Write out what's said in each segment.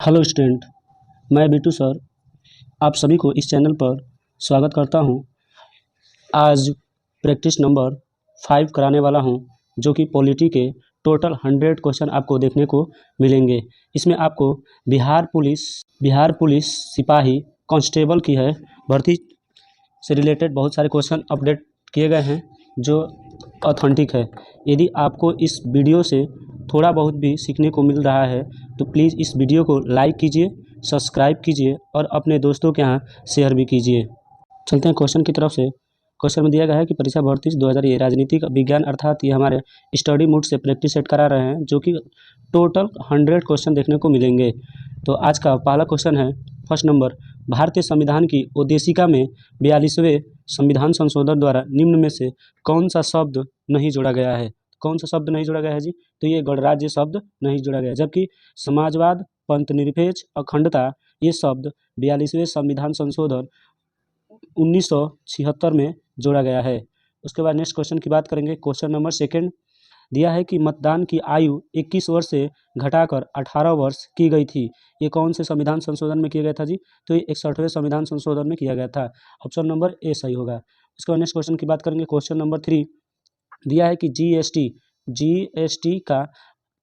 Hello student, मैं Bittu sir आप सभी को इस चैनल पर स्वागत करता हूं। आज प्रैक्टिस नंबर 5 कराने वाला हूं, जो कि पॉलिटी के टोटल 100 क्वेश्चन आपको देखने को मिलेंगे। इसमें आपको बिहार पुलिस सिपाही कांस्टेबल की है भर्ती से रिलेटेड बहुत सारे क्वेश्चन अपडेट किए गए हैं जो ऑथेंटिक है। यदि आपको इस वीडियो से थोड़ा बहुत भी सीखने को मिल रहा है तो प्लीज़ इस वीडियो को लाइक कीजिए, सब्सक्राइब कीजिए और अपने दोस्तों के यहाँ शेयर भी कीजिए। चलते हैं क्वेश्चन की तरफ से। क्वेश्चन में दिया गया है कि परीक्षा भर्ती 2000 ये राजनीतिक विज्ञान अर्थात ये हमारे स्टडी मूड से प्रैक्टिस सेट करा रहे हैं, जो कि टोटल 100 क्वेश्चन देखने को मिलेंगे। तो आज का पहला क्वेश्चन है, फर्स्ट नंबर, भारतीय संविधान की उद्देशिका में 42वें संविधान संशोधन द्वारा निम्न में से कौन सा शब्द नहीं जोड़ा गया है? कौन सा शब्द नहीं जोड़ा गया है जी? तो ये गणराज्य शब्द नहीं जोड़ा गया, जबकि समाजवाद, पंथनिरपेक्ष, अखंडता ये शब्द 42वें संविधान संशोधन 1976 में जोड़ा गया है। उसके बाद नेक्स्ट क्वेश्चन की बात करेंगे। क्वेश्चन नंबर सेकंड दिया है कि मतदान की आयु 21 वर्ष से घटाकर 18 वर्ष की गई थी। ये कौन से संविधान संशोधन में किया गया था जी? तो ये 61वें संविधान संशोधन में किया गया था। ऑप्शन नंबर ए सही होगा। उसके बाद नेक्स्ट क्वेश्चन की बात करेंगे। क्वेश्चन नंबर 3 दिया है कि जीएसटी का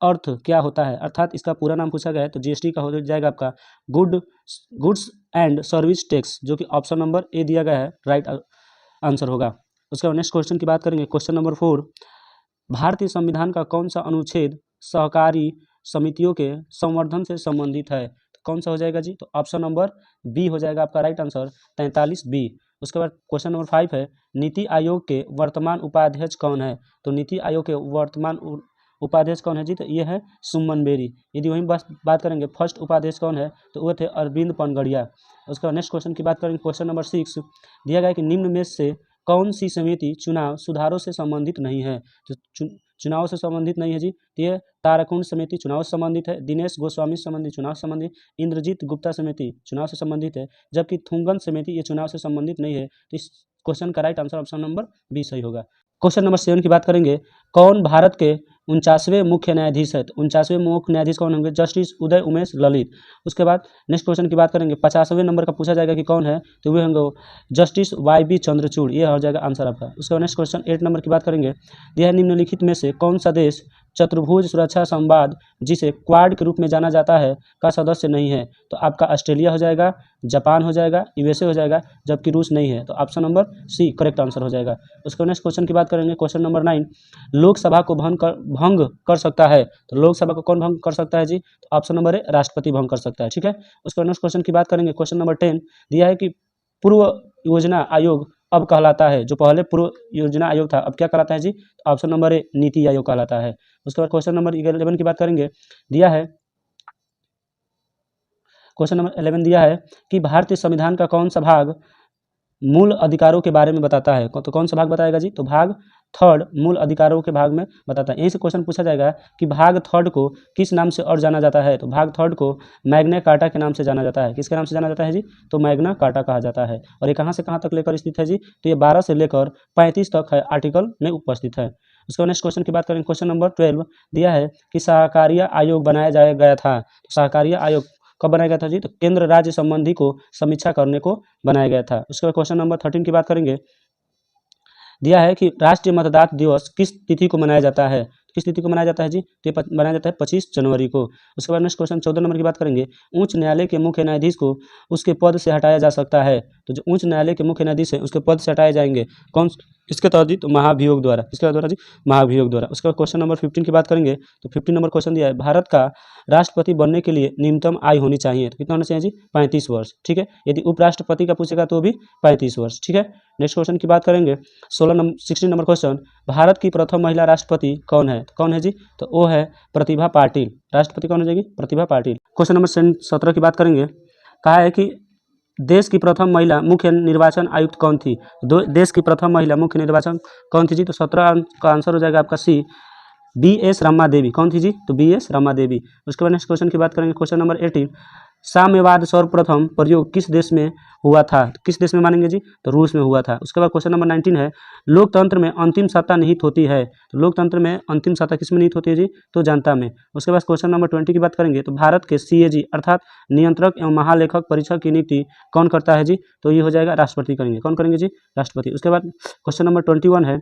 अर्थ क्या होता है, अर्थात इसका पूरा नाम पूछा गया है। तो जीएसटी का हो जाएगा आपका गुड्स एंड सर्विस टैक्स, जो कि ऑप्शन नंबर ए दिया गया है, राइट आंसर होगा। उसके बाद नेक्स्ट क्वेश्चन की बात करेंगे। क्वेश्चन नंबर 4 भारतीय संविधान का कौन सा अनुच्छेद सहकारी समितियों के संवर्धन से संबंधित है? तो कौन सा हो जाएगा जी? तो ऑप्शन नंबर बी हो जाएगा आपका राइट आंसर, 43B। उसके बाद क्वेश्चन नंबर 5 है, नीति आयोग के वर्तमान उपाध्यक्ष कौन है? तो नीति आयोग के वर्तमान उपाध्यक्ष कौन है जी? तो ये है सुमन बेरी। यदि वहीं बात करेंगे फर्स्ट उपाध्यक्ष कौन है, तो वो थे अरविंद पनगड़िया। उसके बाद नेक्स्ट क्वेश्चन की बात करेंगे। क्वेश्चन नंबर 6 दिया गया है कि निम्न में से कौन सी समिति चुनाव सुधारों से संबंधित नहीं है? तो चुनाव से संबंधित नहीं है जी, तो ये ताराकुंड समिति चुनाव से संबंधित है, दिनेश गोस्वामी संबंधित चुनाव से संबंधित, इंद्रजीत गुप्ता समिति चुनाव से संबंधित है, जबकि थुंगन समिति ये चुनाव से संबंधित नहीं है। तो इस क्वेश्चन का right answer option number B सही होगा। क्वेश्चन नंबर 7 की बात करेंगे। कौन भारत के 49वें मुख्य न्यायाधीश है? तो 49वें मुख्य न्यायाधीश कौन होंगे? जस्टिस उदय उमेश ललित। उसके बाद नेक्स्ट क्वेश्चन की बात करेंगे। 50वें नंबर का पूछा जाएगा कि कौन है, तो वे होंगे जस्टिस YB चंद्रचूड़, ये हो जाएगा आंसर आपका। उसके बाद नेक्स्ट क्वेश्चन 8 नंबर की बात करेंगे। यह निम्नलिखित में से कौन सा देश चतुर्भुज सुरक्षा संवाद, जिसे क्वाड के रूप में जाना जाता है, का सदस्य नहीं है? तो आपका ऑस्ट्रेलिया हो जाएगा, जापान हो जाएगा, USA हो जाएगा, जबकि रूस नहीं है। तो option number C correct answer हो जाएगा। उसके नेक्स्ट क्वेश्चन की बात करेंगे। क्वेश्चन नंबर 9 लोकसभा को भंग कर सकता है, तो लोकसभा को कौन भंग कर सकता है जी? तो ऑप्शन नंबर ए राष्ट्रपति भंग कर सकता है। ठीक है। उसके नेक्स्ट क्वेश्चन की बात करेंगे। क्वेश्चन नंबर 10 दिया है कि पूर्व योजना आयोग अब कहलाता है, जो पहले पूर्व योजना आयोग था अब क्या कहलाता है जी? तो option number A NITI Aayog कहलाता है। उसके बाद क्वेश्चन नंबर 11 की बात करेंगे। दिया है क्वेश्चन नंबर 11 दिया है कि भारतीय संविधान का कौन सा भाग मूल अधिकारों के बारे में बताता है? तो कौन सा भाग बताएगा जी? तो भाग 3 मूल अधिकारों के भाग में बताता है। यहीं से क्वेश्चन पूछा जाएगा कि भाग 3 को किस नाम से और जाना जाता है? तो भाग 3 को मैग्ना कार्टा के नाम से जाना जाता है। किसके नाम से जाना जाता है जी? तो मैग्ना कार्टा कहा जाता है। और ये कहाँ से कहाँ तक लेकर स्थित है जी? तो ये 12 से लेकर 35 तक है, आर्टिकल में उपस्थित है। उसके नेक्स्ट क्वेश्चन की बात करें। क्वेश्चन नंबर 12 दिया है कि सहकारिता आयोग बनाया गया था। तो सहकारिता आयोग कब बनाया गया था जी? तो केंद्र राज्य संबंधी को समीक्षा करने को बनाया गया था। उसके बाद क्वेश्चन नंबर 13 की बात करेंगे। दिया है कि राष्ट्रीय मतदाता दिवस किस तिथि को मनाया जाता है? किस तिथि को मनाया जाता है जी? तो ये मनाया जाता है 25 जनवरी को। उसके बाद नेक्स्ट क्वेश्चन 14 नंबर की बात करेंगे। उच्च न्यायालय के मुख्य न्यायाधीश को उसके पद से हटाया जा सकता है। तो जो उच्च न्यायालय के मुख्य न्यायाधीश है उसके पद से हटाए जाएंगे, कौन इसके तहत जी? तो महाभियोग द्वारा। किसके द्वारा जी? महाभियोग द्वारा। उसके बाद क्वेश्चन नंबर 15 की बात करेंगे। तो 15 नंबर क्वेश्चन दिया है, भारत का राष्ट्रपति बनने के लिए न्यूनतम आयु होनी चाहिए। तो कितना होना चाहिए जी? 35 वर्ष। ठीक है। यदि उपराष्ट्रपति का पूछेगा तो भी 35 वर्ष। ठीक है। नेक्स्ट क्वेश्चन की बात करेंगे। 16 नंबर क्वेश्चन, भारत की प्रथम महिला राष्ट्रपति कौन है? तो कौन है जी? तो वो है प्रतिभा पाटिल। राष्ट्रपति कौन हो जाएगी? प्रतिभा पाटिल। क्वेश्चन नंबर 17 की बात करेंगे। कहा है कि देश की प्रथम महिला मुख्य निर्वाचन आयुक्त कौन थी? देश की प्रथम महिला मुख्य निर्वाचन कौन थी जी? तो 17 का आंसर हो जाएगा आपका सी, BS रमा देवी। कौन थी जी? तो BS रमा देवी। उसके बाद नेक्स्ट क्वेश्चन की बात करेंगे। क्वेश्चन नंबर 18 साम्यवाद सर्वप्रथम प्रयोग किस देश में हुआ था? किस देश में मानेंगे जी? तो रूस में हुआ था। उसके बाद क्वेश्चन नंबर 19 है, लोकतंत्र में अंतिम सत्ता निहित होती है। तो लोकतंत्र में अंतिम सत्ता किस में निहित होती है जी? तो जनता में। उसके बाद क्वेश्चन नंबर 20 की बात करेंगे, तो भारत के CAG अर्थात नियंत्रक एवं महालेखक परीक्षक की नियुक्ति कौन करता है जी? तो ये हो जाएगा राष्ट्रपति करेंगे। कौन करेंगे जी? राष्ट्रपति। उसके बाद क्वेश्चन नंबर 21 है,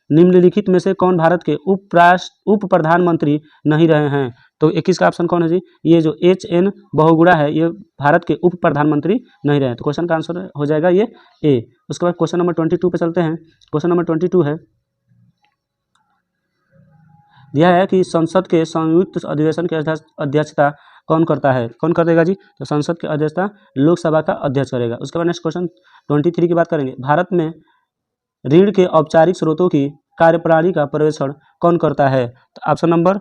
निम्नलिखित में से कौन भारत के उप प्रधानमंत्री नहीं रहे हैं? तो 21 का ऑप्शन कौन है जी? ये जो HN बहुगुणा है ये भारत के उप प्रधानमंत्री नहीं रहे। तो क्वेश्चन का आंसर हो जाएगा ये A। उसके बाद क्वेश्चन नंबर 22 पे चलते हैं। क्वेश्चन नंबर 22 है, यह है कि संसद के संयुक्त अधिवेशन की अध्यक्षता कौन करता है? कौन कर देगा जी? तो संसद की अध्यक्षता लोकसभा का अध्यक्ष करेगा। उसके बाद नेक्स्ट क्वेश्चन 23 की बात करेंगे, भारत में ऋण के औपचारिक स्रोतों की कार्यप्रणाली का पर्यवेक्षण कौन करता है? तो ऑप्शन नंबर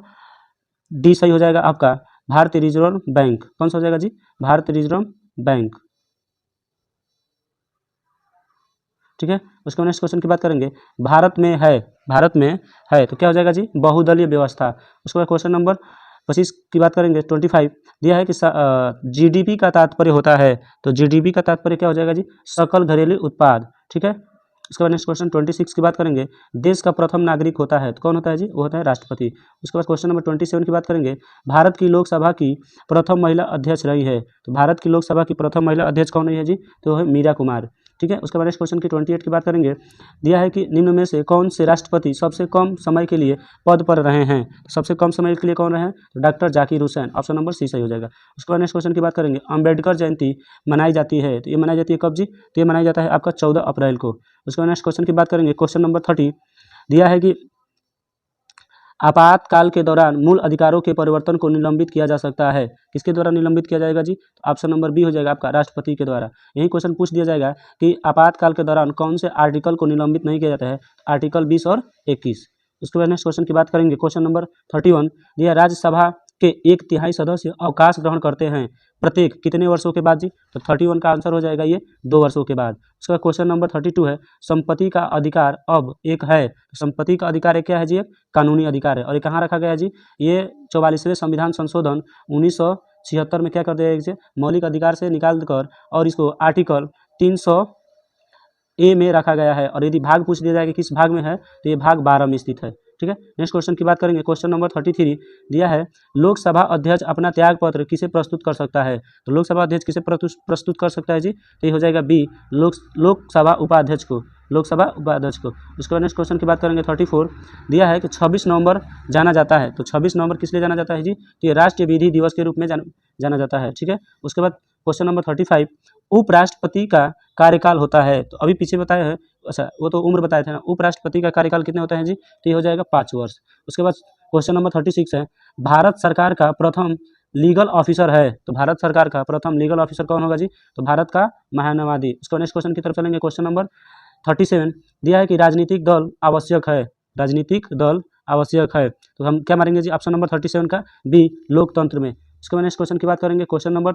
D सही हो जाएगा आपका, भारतीय रिजर्व बैंक। कौन सा हो जाएगा जी? भारतीय रिजर्व बैंक। ठीक है। उसके बाद नेक्स्ट क्वेश्चन की बात करेंगे, भारत में है तो क्या हो जाएगा जी? बहुदलीय व्यवस्था। उसके बाद क्वेश्चन नंबर 25 की बात करेंगे, 25 दिया है कि GDP का तात्पर्य होता है। तो GDP का तात्पर्य क्या हो जाएगा जी? सकल घरेलू उत्पाद। ठीक है। उसके बाद नेक्स्ट क्वेश्चन 26 की बात करेंगे, देश का प्रथम नागरिक होता है तो कौन होता है जी? वो होता है राष्ट्रपति। उसके बाद क्वेश्चन नंबर 27 की बात करेंगे, भारत की लोकसभा की प्रथम महिला अध्यक्ष रही है। तो भारत की लोकसभा की प्रथम महिला अध्यक्ष कौन रही है जी? तो है मीरा कुमार। ठीक है। उसके बाद नेक्स्ट क्वेश्चन की 28 की बात करेंगे, दिया है कि निम्न में से कौन से राष्ट्रपति सबसे कम समय के लिए पद पर रहे हैं? तो सबसे कम समय के लिए कौन रहे हैं? तो doctor Zakir Hussain. Option number C सही हो जाएगा। उसके बाद नेक्स्ट क्वेश्चन की बात करेंगे, अम्बेडकर जयंती मनाई जाती है तो ये मनाई जाती है कब जी? तो ये मनाई जाता है आपका 14 अप्रैल को। उसके बाद नेक्स्ट क्वेश्चन की बात करेंगे, क्वेश्चन नंबर 30 दिया है कि आपातकाल के दौरान मूल अधिकारों के परिवर्तन को निलंबित किया जा सकता है। किसके द्वारा निलंबित किया जाएगा जी? तो ऑप्शन नंबर B हो जाएगा आपका, राष्ट्रपति के द्वारा। यही क्वेश्चन पूछ दिया जाएगा कि आपातकाल के दौरान कौन से आर्टिकल को निलंबित नहीं किया जाता है? आर्टिकल 20 और 21। उसके बाद नेक्स्ट क्वेश्चन की बात करेंगे, क्वेश्चन नंबर 31 यह राज्यसभा के 1/3 सदस्य अवकाश ग्रहण करते हैं प्रत्येक कितने वर्षों के बाद जी? तो 31 का आंसर हो जाएगा ये 2 वर्षों के बाद। उसका क्वेश्चन नंबर 32 है, संपत्ति का अधिकार अब एक है। संपत्ति का अधिकार एक क्या है जी? एक कानूनी अधिकार है। और ये कहाँ रखा गया जी? ये 44वें संविधान संशोधन 1976 में क्या कर दिया गया? मौलिक अधिकार से निकाल कर और इसको आर्टिकल 300A में रखा गया है। और यदि भाग पूछ दिया जाए कि किस भाग में है तो ये भाग 12 में स्थित है। ठीक है। नेक्स्ट क्वेश्चन की बात करेंगे, क्वेश्चन नंबर 33 दिया है, लोकसभा अध्यक्ष अपना त्यागपत्र किसे प्रस्तुत कर सकता है? तो लोकसभा अध्यक्ष किसे प्रस्तुत कर सकता है जी? तो ये हो जाएगा B, लोकसभा उपाध्यक्ष को। लोकसभा उपाध्यक्ष को। उसके बाद नेक्स्ट क्वेश्चन की बात करेंगे 34 दिया है कि 26 नवंबर जाना जाता है। तो 26 नवंबर किस लिए जाना जाता है जी? तो ये राष्ट्रीय विधि दिवस के रूप में जाना जाता है। ठीक है। उसके बाद क्वेश्चन नंबर 35 उपराष्ट्रपति का कार्यकाल होता है। तो अभी पीछे बताया है, अच्छा वो तो उम्र बताए थे ना, उपराष्ट्रपति का कार्यकाल कितने होते हैं जी? तो ये हो जाएगा 5 वर्ष। उसके बाद क्वेश्चन नंबर 36 है, भारत सरकार का प्रथम लीगल ऑफिसर है। तो भारत सरकार का प्रथम लीगल ऑफिसर कौन होगा जी? तो भारत का महानवादी। उसके नेक्स्ट क्वेश्चन की तरफ चलेंगे, क्वेश्चन नंबर 37 दिया है कि राजनीतिक दल आवश्यक है। राजनीतिक दल आवश्यक है तो हम क्या मारेंगे जी? ऑप्शन नंबर 37 का B, लोकतंत्र में। उसके बाद नेक्स्ट क्वेश्चन की बात करेंगे, क्वेश्चन नंबर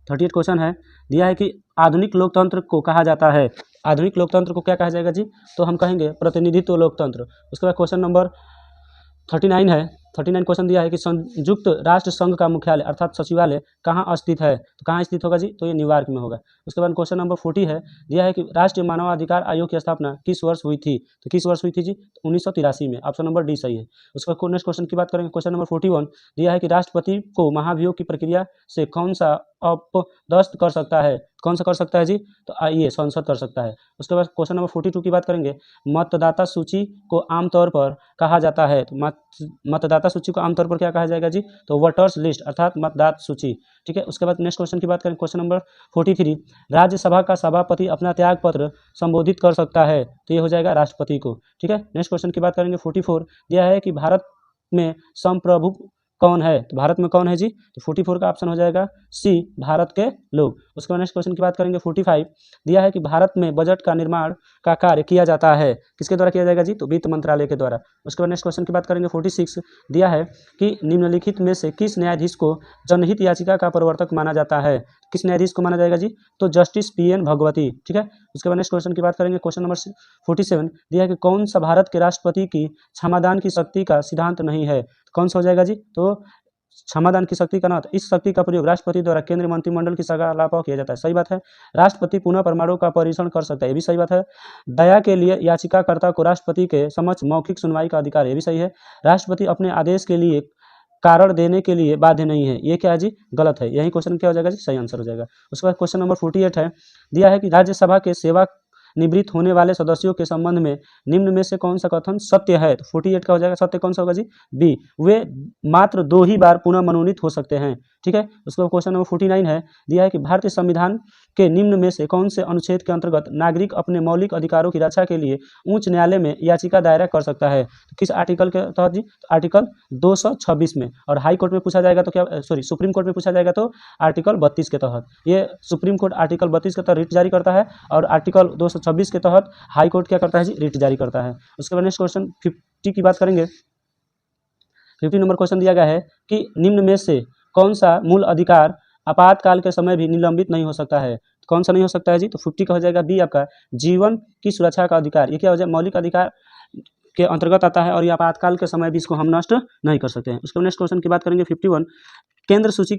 38 क्वेश्चन है, दिया है कि आधुनिक लोकतंत्र को कहा जाता है। आधुनिक लोकतंत्र को क्या कहा जाएगा जी? तो हम कहेंगे प्रतिनिधित्व लोकतंत्र। उसके बाद क्वेश्चन नंबर 39 है। 39 क्वेश्चन दिया है कि संयुक्त राष्ट्र संघ का मुख्यालय अर्थात सचिवालय कहाँ स्थित है? तो कहाँ स्थित होगा जी? तो ये न्यूयॉर्क में होगा। उसके बाद क्वेश्चन नंबर 40 है, दिया है कि राष्ट्रीय मानवाधिकार आयोग की स्थापना किस वर्ष हुई थी? तो किस वर्ष हुई थी जी? तो 1983 में। ऑप्शन नंबर D सही है। उसके बाद नेक्स्ट क्वेश्चन की बात करेंगे, क्वेश्चन नंबर 41 दिया है कि राष्ट्रपति को महाभियोग की प्रक्रिया से कौन सा अपदस्थ कर सकता है? कौन सा कर सकता है जी? तो आइए संसद कर सकता है। उसके बाद क्वेश्चन नंबर 42 की बात करेंगे, मतदाता सूची को आमतौर पर कहा जाता है। तो मतदाता सूची को आमतौर पर क्या कहा जाएगा जी? तो वोटर्स लिस्ट अर्थात मतदाता सूची। ठीक है। उसके बाद नेक्स्ट क्वेश्चन की बात करें, क्वेश्चन नंबर 43 राज्यसभा का सभापति अपना त्यागपत्र संबोधित कर सकता है। तो ये हो जाएगा राष्ट्रपति को। ठीक है। नेक्स्ट क्वेश्चन की बात करेंगे 44 दिया है कि भारत में संप्रभु कौन है? तो भारत में कौन है जी? तो 44 का ऑप्शन हो जाएगा C, भारत के लोग। उसके बाद नेक्स्ट क्वेश्चन की बात करेंगे 45 दिया है कि भारत में बजट का निर्माण का कार्य किया जाता है। किसके द्वारा किया जाएगा जी? तो वित्त मंत्रालय के द्वारा। उसके बाद नेक्स्ट क्वेश्चन की बात करेंगे 46 दिया है कि निम्नलिखित में से किस न्यायाधीश को जनहित याचिका का प्रवर्तक माना जाता है? किस न्यायाधीश को माना जाएगा जी? तो जस्टिस PN भगवती। ठीक है। उसके बाद नेक्स्ट क्वेश्चन की बात करेंगे, क्वेश्चन नंबर 47 दिया है कि कौन सा भारत के राष्ट्रपति की क्षमादान की शक्ति का सिद्धांत नहीं है? कौन सा हो जाएगा जी? तो क्षमादान की शक्ति का ना, इस शक्ति का प्रयोग राष्ट्रपति द्वारा केंद्रीय मंत्रिमंडल की सलाह पर किया जाता है। सही बात है। राष्ट्रपति पुनः परमाणु का परीक्षण कर सकता है, ये भी सही बात है। दया के लिए याचिकाकर्ता को राष्ट्रपति के समक्ष मौखिक सुनवाई का अधिकार, ये भी सही है। राष्ट्रपति अपने आदेश के लिए कारण देने के लिए बाध्य नहीं है, ये क्या है जी, गलत है। यही क्वेश्चन क्या हो जाएगा जी, सही आंसर हो जाएगा। उसके बाद क्वेश्चन नंबर 48 है, दिया है कि राज्यसभा के सेवा निवृत्त होने वाले सदस्यों के संबंध में निम्न में से कौन सा कथन सत्य है। तो 48 का हो जाएगा सत्य कौन सा होगा जी, बी, वे मात्र 2 ही बार पुनः मनोनीत हो सकते हैं। ठीक है। उसके बाद क्वेश्चन नंबर 49 है, दिया है कि भारतीय संविधान के निम्न में से कौन से अनुच्छेद के अंतर्गत नागरिक अपने मौलिक अधिकारों की रक्षा के लिए उच्च न्यायालय में याचिका दायर कर सकता है। तो किस आर्टिकल के तहत जी, तो आर्टिकल 226 में। और हाई कोर्ट में पूछा जाएगा तो क्या, सॉरी सुप्रीम कोर्ट में पूछा जाएगा तो आर्टिकल 32 के तहत। ये सुप्रीम कोर्ट आर्टिकल 32 के तहत रिट जारी करता है और आर्टिकल 226 के तहत हाई कोर्ट क्या करता है जी, रिट जारी करता है। उसके बाद नेक्स्ट क्वेश्चन 50 की बात करेंगे। 50 नंबर क्वेश्चन दिया गया है कि निम्न में से कौन सा मूल अधिकार आपातकाल के समय भी निलंबित नहीं हो सकता है। कौन सा नहीं हो सकता है जी, तो 50 का हो जाएगा बी आपका, जीवन की सुरक्षा का अधिकार। ये क्या हो जाए, मौलिक अधिकार के अंतर्गत आता है और ये आपातकाल के समय भी इसको हम नष्ट नहीं कर सकते हैं। उसके नेक्स्ट क्वेश्चन की बात करेंगे 51, केंद्र सूची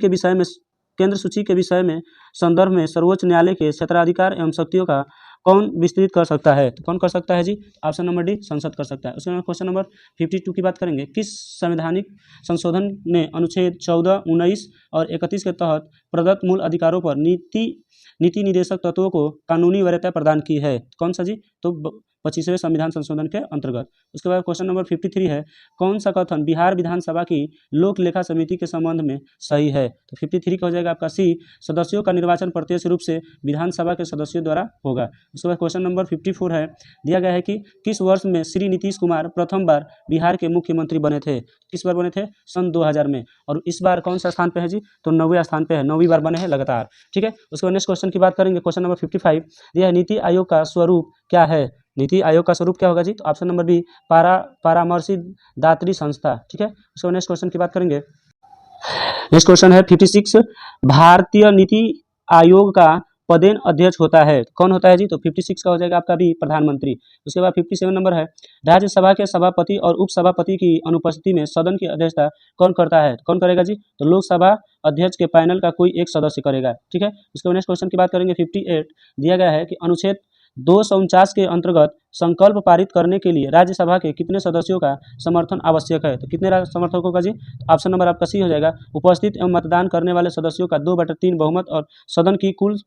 के विषय में संदर्भ में सर्वोच्च न्यायालय के क्षेत्राधिकार एवं शक्तियों का कौन विस्तृत कर सकता है। तो कौन कर सकता है जी, ऑप्शन नंबर डी, संसद कर सकता है। उसके बाद क्वेश्चन नंबर 52 की बात करेंगे, किस संवैधानिक संशोधन ने अनुच्छेद 14, 19 और 31 के तहत प्रदत्त मूल अधिकारों पर नीति निर्देशक तत्वों को कानूनी वैधता प्रदान की है। कौन सा जी, तो 25वें संविधान संशोधन के अंतर्गत। उसके बाद क्वेश्चन नंबर 53 है, कौन सा कथन बिहार विधानसभा की लोक लेखा समिति के संबंध में सही है। तो 53 का हो जाएगा आपका सी, सदस्यों का निर्वाचन प्रत्यक्ष रूप से विधानसभा के सदस्यों द्वारा होगा। उसके बाद क्वेश्चन नंबर 54 है, दिया गया है कि किस वर्ष में श्री नीतीश कुमार प्रथम बार बिहार के मुख्यमंत्री बने थे। किस बार बने थे, सन 2000 में। और इस बार कौन सा स्थान पे है जी, तो 9वें स्थान पे है, 9वीं बार बने हैं लगातार। ठीक है। उसके बाद नेक्स्ट क्वेश्चन की बात करेंगे, क्वेश्चन नंबर 55, यह नीति आयोग का स्वरूप क्या है। नीति आयोग का स्वरूप क्या होगा जी, तो ऑप्शन नंबर बी, परामर्शी दात्री संस्था। ठीक है। उसके बाद नेक्स्ट क्वेश्चन की बात करेंगे। नेक्स्ट क्वेश्चन है 56, भारतीय नीति आयोग का पदेन अध्यक्ष होता है। कौन होता है जी, तो 56 का हो जाएगा आपका भी, प्रधानमंत्री। उसके बाद 57 नंबर है, राज्यसभा के सभापति और उपसभापति की अनुपस्थिति में सदन की अध्यक्षता कौन करता है। कौन करेगा जी, तो लोकसभा अध्यक्ष के पैनल का कोई एक सदस्य करेगा। ठीक है। उसके बाद नेक्स्ट क्वेश्चन की बात करेंगे 58, दिया गया है कि अनुच्छेद 249 के अंतर्गत संकल्प पारित करने के लिए राज्यसभा के कितने सदस्यों का समर्थन आवश्यक है। तो कितने समर्थकों का जी, तो ऑप्शन नंबर आपका सी हो जाएगा, उपस्थित एवं मतदान करने वाले सदस्यों का 2/3 बहुमत और सदन की कुल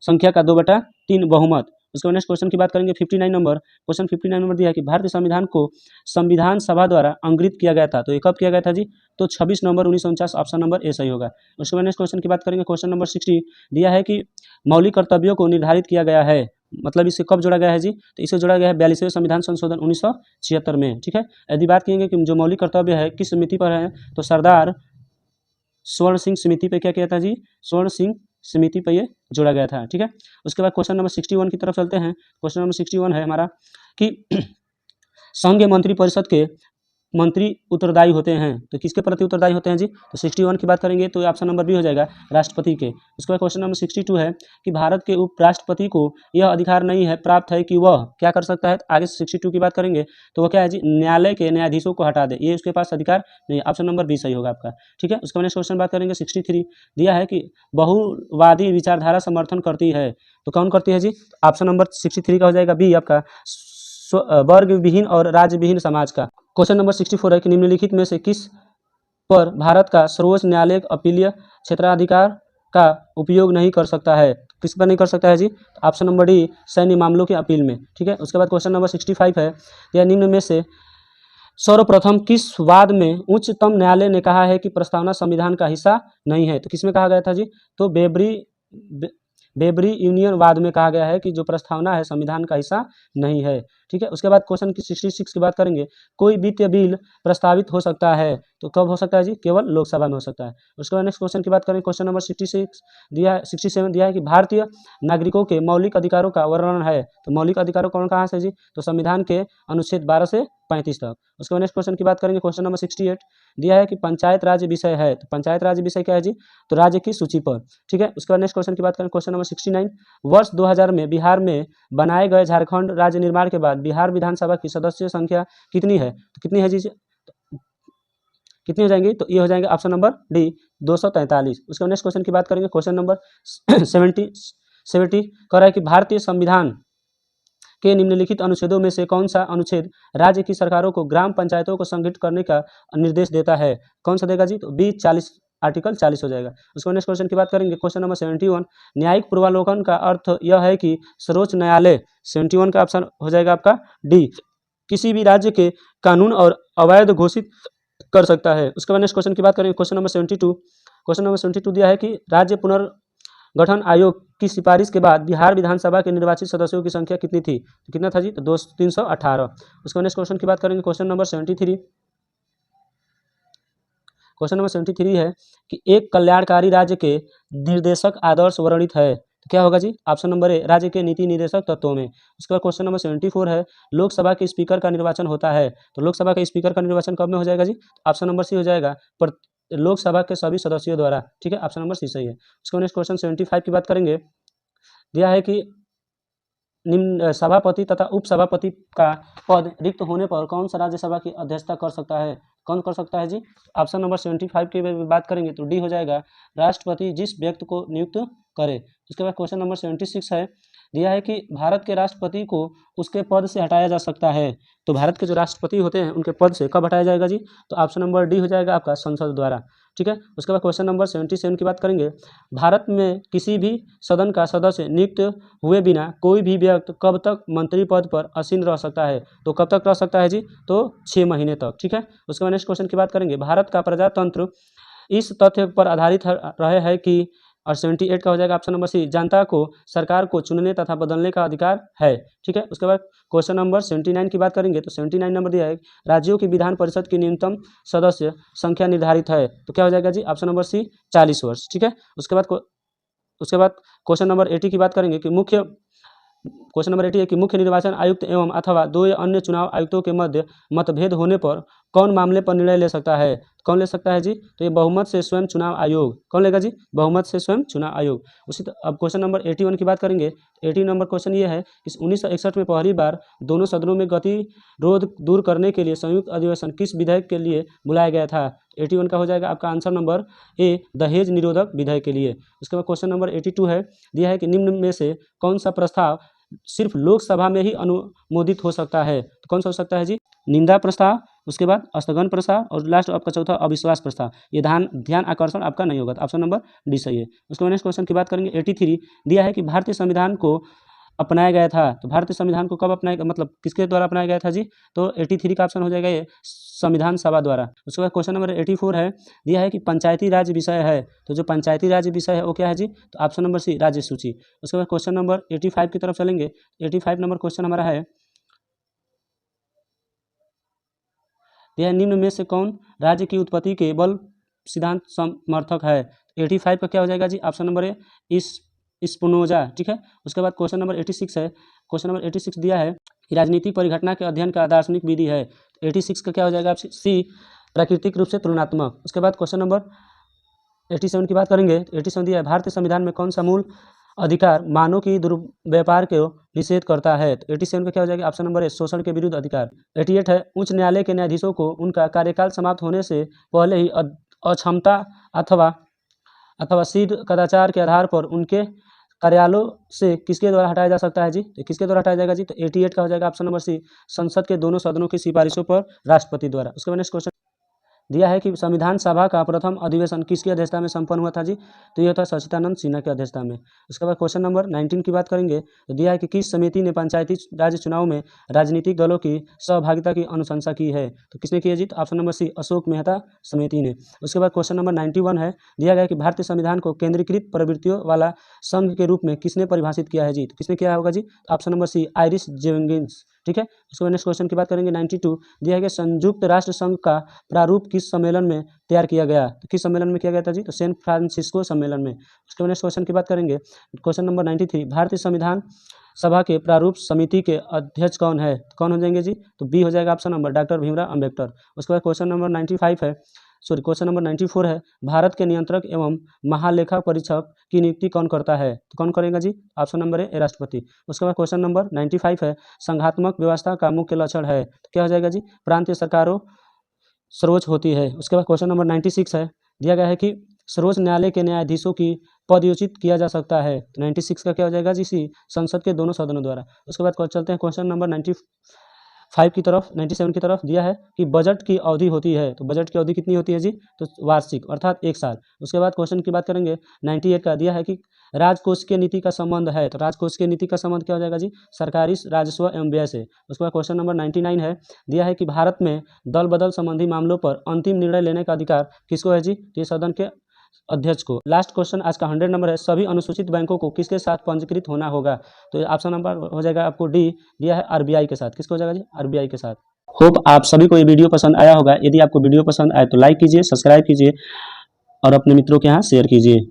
संख्या का 2/3 बहुमत। उसके बाद नेक्स्ट क्वेश्चन की बात करेंगे 59 नंबर। क्वेश्चन 59 नंबर दिया है कि भारतीय संविधान को संविधान सभा द्वारा अंगीकृत किया गया था। तो ये कब किया गया था जी, तो 26 नवंबर 1949, ऑप्शन नंबर ए सही होगा। उसके बाद नेक्स्ट क्वेश्चन की बात करेंगे, क्वेश्चन नंबर 60 दिया है कि मौलिक कर्तव्यों को निर्धारित किया गया है, मतलब इसे कब जोड़ा गया है जी, तो इसे जोड़ा गया है 42वें संविधान संशोधन 1976 में। ठीक है। यदि बात करेंगे कि जो मौलिक कर्तव्य है किस समिति पर है, तो सरदार स्वर्ण सिंह समिति पे क्या किया था जी, स्वर्ण सिंह समिति पे ये जोड़ा गया था। ठीक है। उसके बाद क्वेश्चन नंबर 61 की तरफ चलते हैं। क्वेश्चन नंबर 61 है हमारा कि संघीय मंत्री परिषद के मंत्री उत्तरदायी होते हैं। तो किसके प्रति उत्तरदायी होते हैं जी, तो 61 की बात करेंगे तो ऑप्शन नंबर बी हो जाएगा, राष्ट्रपति के। उसके बाद क्वेश्चन नंबर 62 है कि भारत के उपराष्ट्रपति को यह अधिकार नहीं है प्राप्त है कि वह क्या कर सकता है। आगे 62 की बात करेंगे तो वह क्या है जी, न्यायालय के न्यायाधीशों को हटा दे, ये उसके पास अधिकार नहीं। ऑप्शन नंबर बी सही होगा आपका। ठीक है। उसके बाद नेक्स्ट क्वेश्चन बात करेंगे 63, दिया है कि बहुवादी विचारधारा समर्थन करती है। तो कौन करती है जी, ऑप्शन नंबर 63 का हो जाएगा बी आपका, वर्ग विहीन और राज्य विहीन समाज का। क्वेश्चन नंबर 64 है कि निम्नलिखित में से किस पर भारत का सर्वोच्च न्यायालय अपीलीय क्षेत्राधिकार का उपयोग नहीं कर सकता है। किस पर नहीं कर सकता है जी, ऑप्शन नंबर डी, सैन्य मामलों की अपील में। ठीक है। उसके बाद क्वेश्चन नंबर 65 है, यह निम्न में से सर्वप्रथम किस वाद में उच्चतम न्यायालय ने कहा है कि प्रस्तावना संविधान का हिस्सा नहीं है। तो किसमें कहा गया था जी, तो बेबरी यूनियन वाद में कहा गया है कि जो प्रस्तावना है संविधान का हिस्सा नहीं है। ठीक है। उसके बाद क्वेश्चन की 66 की बात करेंगे, कोई वित्तीय बिल प्रस्तावित हो सकता है, तो कब हो सकता है जी, केवल लोकसभा में हो सकता है। उसके बाद नेक्स्ट क्वेश्चन की बात करें, क्वेश्चन नंबर 67 दिया है कि भारतीय नागरिकों के मौलिक अधिकारों का वर्णन है। तो मौलिक अधिकारों कौन कहाँ से जी, तो संविधान के अनुच्छेद 12 से 35 तक। उसके बाद नेक्स्ट क्वेश्चन की बात करेंगे, क्वेश्चन नंबर 68 दिया है कि पंचायत राज्य विषय है। तो पंचायत राज्य विषय क्या है जी, तो राज्य की सूची पर। ठीक है। उसके बाद नेक्स्ट क्वेश्चन की बात करें, क्वेश्चन नंबर 69, वर्ष 2000 में बिहार में बनाए गए झारखंड राज्य निर्माण के बाद बिहार विधानसभा की सदस्य संख्या कितनी है। तो कितनी है जी, कितनी हो जाएंगी? तो ये हो जाएंगे ऑप्शन नंबर डी 243। उसके बाद नेक्स्ट क्वेश्चन की बात करेंगे, क्वेश्चन नंबर 70 कह रहा है कि भारतीय संविधान के निम्नलिखित अनुच्छेदों में से कौन सा अनुच्छेद राज्य की सरकारों को ग्राम पंचायतों को संगठित करने का निर्देश देता है? कौन सा देगा जी? तो बी 40, आर्टिकल 40 हो जाएगा। उसके नेक्स्ट क्वेश्चन की बात करेंगे, क्वेश्चन नंबर 71 न्यायिक पूर्वावलोकन का अर्थ यह है कि सर्वोच्च न्यायालय, 71 का ऑप्शन हो जाएगा आपका डी, किसी भी राज्य के कानून और अवैध घोषित कर सकता है। उसके बाद नेक्स्ट क्वेश्चन की बात करेंगे, क्वेश्चन नंबर 72। क्वेश्चन नंबर 72 दिया है कि राज्य पुनर्गठन आयोग की सिफारिश के बाद बिहार विधानसभा के निर्वाचित सदस्यों की संख्या कितनी थी? तो कितना था जी? तो 318। उसके बाद नेक्स्ट क्वेश्चन की बात करेंगे, क्वेश्चन नंबर 73। क्वेश्चन नंबर 73 है कि एक कल्याणकारी राज्य के निर्देशक आदर्श वर्णित है, तो क्या होगा जी? ऑप्शन नंबर ए राज्य के नीति निर्देशक तत्वों में। उसके बाद क्वेश्चन नंबर 74 है लोकसभा के स्पीकर का निर्वाचन होता है, तो लोकसभा के स्पीकर का निर्वाचन कब में हो जाएगा जी? ऑप्शन नंबर सी हो जाएगा पर लोकसभा के सभी सदस्यों द्वारा, ठीक है, ऑप्शन नंबर सी सही है। उसके नेक्स्ट क्वेश्चन 75 की बात करेंगे, दिया है कि निम्न सभापति तथा उपसभापति का पद रिक्त होने पर कौन सा राज्यसभा की अध्यक्षता कर सकता है? कौन कर सकता है जी? ऑप्शन नंबर 75 की बात करेंगे तो डी हो जाएगा राष्ट्रपति जिस व्यक्ति को नियुक्त करे। उसके बाद क्वेश्चन नंबर 76 है, दिया है कि भारत के राष्ट्रपति को उसके पद से हटाया जा सकता है, तो भारत के जो राष्ट्रपति होते हैं उनके पद से कब हटाया जाएगा जी? तो ऑप्शन नंबर डी हो जाएगा आपका संसद द्वारा, ठीक है। उसके बाद क्वेश्चन नंबर 77 की बात करेंगे, भारत में किसी भी सदन का सदस्य नियुक्त हुए बिना कोई भी व्यक्ति कब तक मंत्री पद पर आसीन रह सकता है? तो कब तक रह सकता है जी? तो 6 महीने तक, ठीक है। उसके बाद नेक्स्ट क्वेश्चन की बात करेंगे, भारत का प्रजातंत्र इस तथ्य पर आधारित रहे है कि, और 78 का हो जाएगा ऑप्शन नंबर सी जनता को सरकार को चुनने तथा बदलने का अधिकार है, ठीक है। उसके बाद क्वेश्चन नंबर 79 की बात करेंगे तो 79 नंबर दिया है राज्यों की विधान परिषद की न्यूनतम सदस्य संख्या निर्धारित है, तो क्या हो जाएगा जी? ऑप्शन नंबर सी 40 वर्ष, ठीक है। उसके बाद क्वेश्चन नंबर 80 की बात करेंगे कि क्वेश्चन नंबर 80 है कि मुख्य निर्वाचन आयुक्त एवं अथवा दो या अन्य चुनाव आयुक्तों के मध्य मतभेद होने पर कौन मामले पर निर्णय ले सकता है? कौन ले सकता है जी? तो ये बहुमत से स्वयं चुनाव आयोग। कौन लेगा जी? बहुमत से स्वयं चुनाव आयोग। अब क्वेश्चन नंबर 81 की बात करेंगे। 80 नंबर क्वेश्चन ये है कि 1961 में पहली बार दोनों सदनों में गतिरोध दूर करने के लिए संयुक्त अधिवेशन किस विधेयक के लिए बुलाया गया था? 81 का हो जाएगा आपका आंसर नंबर ए दहेज निरोधक विधेयक के लिए। उसके बाद क्वेश्चन नंबर 82 है, दिया है कि निम्न में से कौन सा प्रस्ताव सिर्फ लोकसभा में ही अनुमोदित हो सकता है? तो कौन सा हो सकता है जी? निंदा प्रस्ताव, उसके बाद स्थगन प्रस्ताव और लास्ट आपका चौथा अविश्वास प्रस्ताव। ये ध्यान आकर्षण आपका नहीं होगा, तो ऑप्शन नंबर डी सही है। उसके बाद नेक्स्ट क्वेश्चन की बात करेंगे 83, दिया है कि भारतीय संविधान को अपनाया गया था, तो भारतीय संविधान को कब अपनाया, मतलब किसके द्वारा अपनाया गया था जी? तो 83 का ऑप्शन हो जाएगा ये संविधान सभा द्वारा। उसके बाद क्वेश्चन नंबर 84 है, दिया है कि पंचायती राज विषय है, तो जो पंचायती राज विषय है वो क्या है जी? तो ऑप्शन नंबर सी राज्य सूची। उसके बाद क्वेश्चन नंबर 85 की तरफ चलेंगे। 85 नंबर क्वेश्चन हमारा है, यह निम्न में से कौन राज्य की उत्पत्ति के बल सिद्धांत समर्थक है? 85 का क्या हो जाएगा जी? ऑप्शन नंबर ए स्पिनोजा, ठीक है। उसके बाद क्वेश्चन नंबर 86 है, क्वेश्चन नंबर 86 दिया है कि राजनीतिक परिघटना के अध्ययन का दार्शनिक विधि है, 86 का क्या हो जाएगा आपसे? सी प्राकृतिक रूप से तुलनात्मक। उसके बाद क्वेश्चन नंबर 87 की बात करेंगे। 87 दिया है भारतीय संविधान में कौन सा मूल अधिकार मानव की दुर्व्यापार को निषेध करता है? तो 87 का क्या हो जाएगा? ऑप्शन नंबर ए शोषण के विरुद्ध अधिकार। 88 है उच्च न्यायालय के न्यायाधीशों को उनका कार्यकाल समाप्त होने से पहले ही अक्षमता अथवा सिद्ध कदाचार के आधार पर उनके कार्यालयों से किसके द्वारा हटाया जा सकता है जी? तो किसके द्वारा हटाया जाएगा जी? तो 88 का हो जाएगा ऑप्शन नंबर सी संसद के दोनों सदनों की सिफारिशों पर राष्ट्रपति द्वारा। उसके बाद नेक्स्ट क्वेश्चन दिया है कि संविधान सभा का प्रथम अधिवेशन किसकी अध्यक्षता में संपन्न हुआ था जी? तो यह था सच्चिदानंद सिन्हा की अध्यक्षता में। उसके बाद क्वेश्चन नंबर 19 की बात करेंगे तो दिया है कि किस समिति ने पंचायती राज चुनाव में राजनीतिक दलों की सहभागिता की अनुशंसा की है? तो किसने की है जी? Option number C Ashok Mehta समिति ने। उसके बाद क्वेश्चन नंबर 91 है, दिया गया कि भारतीय संविधान को केंद्रीकृत प्रवृत्तियों वाला संघ के रूप में किसने परिभाषित किया है जी? तो किसने किया होगा जी? ऑप्शन नंबर सी आयरिश जेंगिंस, ठीक है। उसके बाद नेक्स्ट क्वेश्चन की बात करेंगे 92, दिया गया संयुक्त राष्ट्र संघ का प्रारूप किस सम्मेलन में तैयार किया गया? तो किस सम्मेलन में किया गया था जी? तो सैन फ्रांसिस्को सम्मेलन में। उसके बाद नेक्स्ट क्वेश्चन की बात करेंगे क्वेश्चन नंबर 93, भारतीय संविधान सभा के प्रारूप समिति के अध्यक्ष कौन है? तो कौन हो जाएंगे जी? तो बी हो जाएगा option number doctor Bhimrao Ambedkar. उसके बाद क्वेश्चन नंबर 95 है, क्वेश्चन नंबर 94 है, भारत के नियंत्रक एवं महालेखा परीक्षक की नियुक्ति कौन करता है? तो कौन करेगा जी? ऑप्शन नंबर ए राष्ट्रपति। उसके बाद क्वेश्चन नंबर 95 है, संघात्मक व्यवस्था का मुख्य लक्षण है, तो क्या हो जाएगा जी? प्रांतीय सरकारों सर्वोच्च होती है। उसके बाद क्वेश्चन नंबर 96 है, दिया गया है कि सर्वोच्च न्यायालय के न्यायाधीशों की पदयोजित किया जा सकता है। तो 96 का क्या हो जाएगा जी, संसद के दोनों सदनों द्वारा। उसके बाद चलते हैं क्वेश्चन नंबर 95 की तरफ, 97 की तरफ। दिया है कि बजट की अवधि होती है, तो बजट की अवधि कितनी होती है जी, तो वार्षिक अर्थात 1 साल। उसके बाद क्वेश्चन की बात करेंगे 98 का, दिया है कि राजकोषीय नीति का संबंध है, तो राजकोषीय नीति का संबंध क्या हो जाएगा जी, सरकारी राजस्व एवं व्यय से। उसके बाद क्वेश्चन नंबर 99 है, दिया है कि भारत में दल बदल संबंधी मामलों पर अंतिम निर्णय लेने का अधिकार किसको है जी, तो ये सदन के अध्यक्ष को। लास्ट क्वेश्चन आज का 100 नंबर है, सभी अनुसूचित बैंकों को किसके साथ पंजीकृत होना होगा, तो ऑप्शन नंबर हो जाएगा आपको डी, दिया है आरबीआई के साथ। किसको हो जाएगा जी, आरबीआई के साथ। होप आप सभी को ये वीडियो पसंद आया होगा। यदि आपको वीडियो पसंद आए तो लाइक कीजिए, सब्सक्राइब कीजिए और अपने मित्रों के यहाँ शेयर कीजिए।